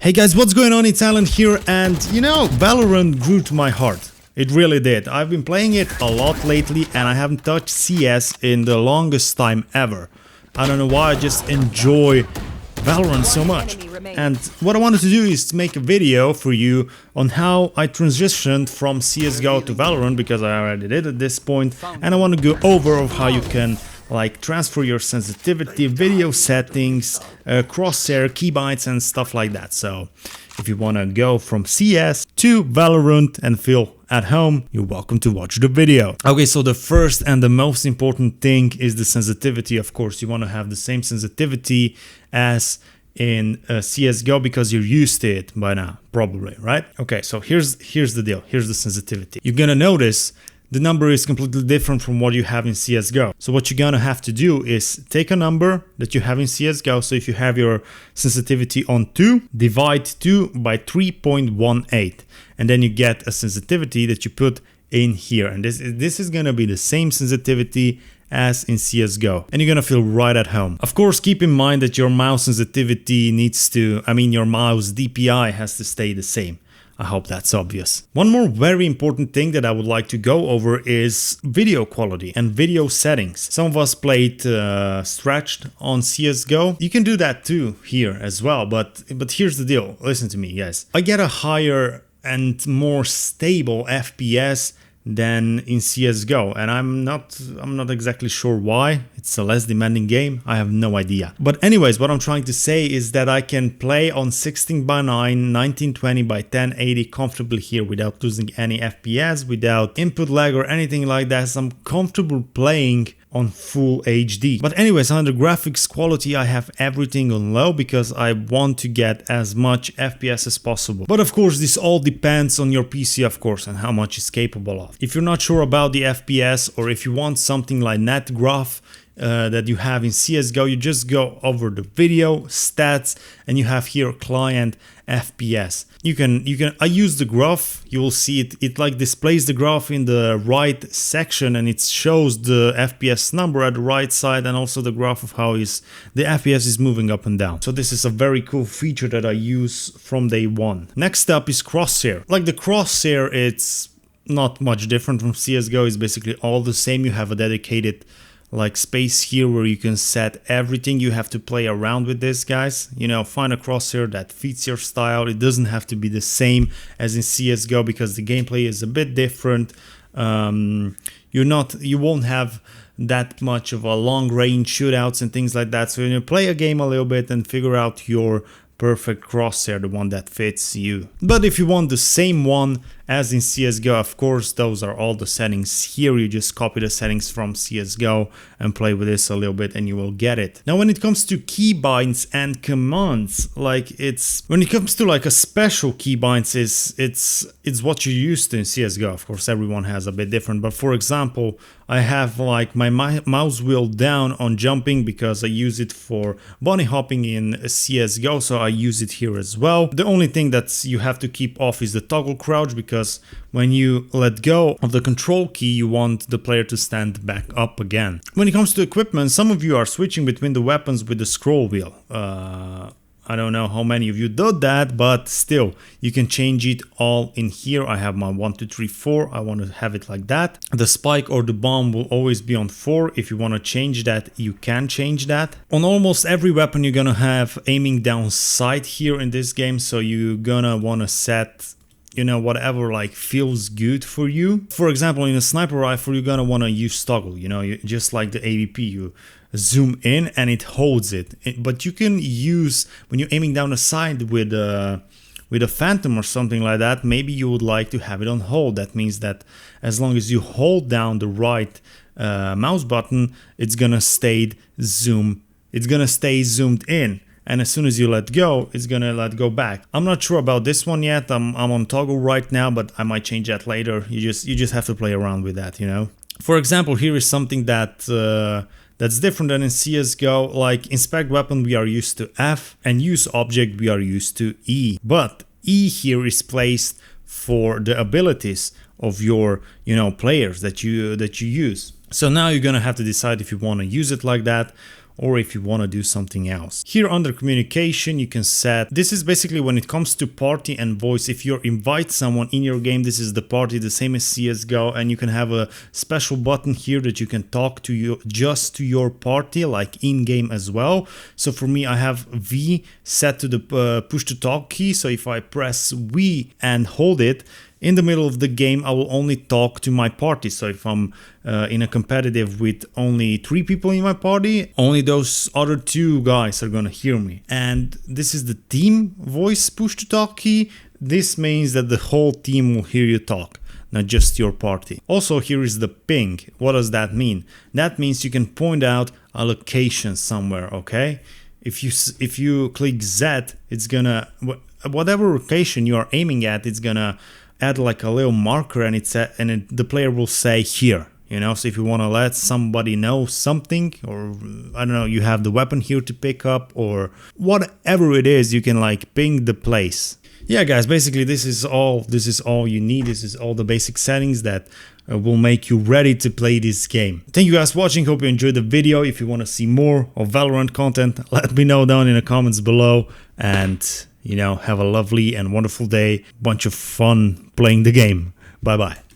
Hey guys, what's going on? It's Alan here, and you know, Valorant grew to my heart. It really did. I've been playing it a lot lately and I haven't touched CS in the longest time ever. I don't know why, I just enjoy Valorant so much. And what I wanted to do is to make a video for you on how I transitioned from CSGO to Valorant, because I already did at this point, and I want to go over of how you can like transfer your sensitivity, video settings, Crosshair, Keybinds and stuff like that. So if you want to go from CS to Valorant and feel at home, you're welcome to watch the video. Okay, so the first and the most important thing is the sensitivity. Of course, you want to have the same sensitivity as in CSGO because you're used to it by now, probably, right? Okay, so here's the deal. Here's the sensitivity. You're gonna notice the number is completely different from what you have in CSGO. So what you're gonna have to do is take a number that you have in CSGO. So if you have your sensitivity on 2, divide 2 by 3.18, and then you get a sensitivity that you put in here. And this is gonna be the same sensitivity as in CSGO, and you're gonna feel right at home. Of course, keep in mind that your mouse sensitivity needs to, your mouse DPI has to stay the same. I hope that's obvious. One more very important thing that I would like to go over is video quality and video settings. Some of us played stretched on CSGO. You can do that too here as well, but here's the deal. Listen to me, guys. I get a higher and more stable FPS than in CSGO, and I'm not exactly sure why. It's a less demanding game, I have no idea. But anyways, what I'm trying to say is that I can play on 16:9, 1920x1080 comfortably here without losing any FPS, without input lag or anything like that. So I'm comfortable playing on full HD. But anyways, on the graphics quality, I have everything on low because I want to get as much FPS as possible. But of course, this all depends on your PC, of course, and how much it's capable of. If you're not sure about the FPS, or if you want something like net graph that you have in CSGO, you just go over the video stats and you have here client FPS. I use the graph. You will see it like displays the graph in the right section, and it shows the FPS number at the right side, and also the graph of how the FPS is moving up and down. So this is a very cool feature that I use from day one. Next up is Crosshair. Like the Crosshair, it's not much different from CSGO. It's basically all the same. You have a dedicated like space here where you can set everything. You have to play around with this, guys. You know, find a crosshair that fits your style. It doesn't have to be the same as in CSGO because the gameplay is a bit different. You won't have that much of a long range shootouts and things like that. So you play a game a little bit and figure out your perfect crosshair, the one that fits you. But if you want the same one as in CSGO, of course, those are all the settings here. You just copy the settings from CSGO and play with this a little bit and you will get it. Now, when it comes to keybinds and commands, when it comes to like a special keybinds, it's what you used to in CSGO. Of course, everyone has a bit different, but for example, I have like my mouse wheel down on jumping because I use it for bunny hopping in CSGO, so I use it here as well. The only thing that you have to keep off is the toggle crouch, because when you let go of the control key, you want the player to stand back up again. When it comes to equipment, some of you are switching between the weapons with the scroll wheel. I don't know how many of you did that, but still, you can change it all in here. I have my 1, 2, 3, 4. I want to have it like that. The spike or the bomb will always be on 4. If you want to change that, you can change that. On almost every weapon, you're gonna have aiming down sight here in this game, so you're gonna want to set, you know, whatever like feels good for you. For example, in a sniper rifle, you're gonna want to use toggle, you know, just like the AVP, you zoom in and it holds it. But you can use, when you're aiming down the sight with a phantom or something like that, maybe you would like to have it on hold. That means that as long as you hold down the right mouse button, it's gonna stay zoomed in. And as soon as you let go, it's gonna let go back. I'm not sure about this one yet. I'm on toggle right now, but I might change that later. You just have to play around with that, you know. For example, here is something that's different than in CSGO. Like inspect weapon, we are used to F, and use object, we are used to E. But E here is placed for the abilities of your, you know, players that you use. So now you're gonna have to decide if you want to use it like that, or if you want to do something else. Here under communication, you can set, this is basically when it comes to party and voice. If you invite someone in your game, this is the party, the same as CSGO, and you can have a special button here that you can talk to you just to your party, like in game as well. So for me, I have V set to the push to talk key. So if I press V and hold it, in the middle of the game, I will only talk to my party. So if I'm in a competitive with only 3 people in my party, only those other 2 guys are gonna hear me. And this is the team voice push to talk key. This means that the whole team will hear you talk, not just your party. Also, here is the ping. What does that mean? That means you can point out a location somewhere, okay? If you click Z, it's gonna, whatever location you are aiming at, it's gonna add like a little marker, and the player will say here, you know. So if you want to let somebody know something, or I don't know, you have the weapon here to pick up, or whatever it is, you can like ping the place. Yeah guys, basically this is all you need. This is all the basic settings that will make you ready to play this game. Thank you guys for watching, hope you enjoyed the video. If you want to see more of Valorant content, let me know down in the comments below, and you know, have a lovely and wonderful day. Bunch of fun playing the game. Bye bye.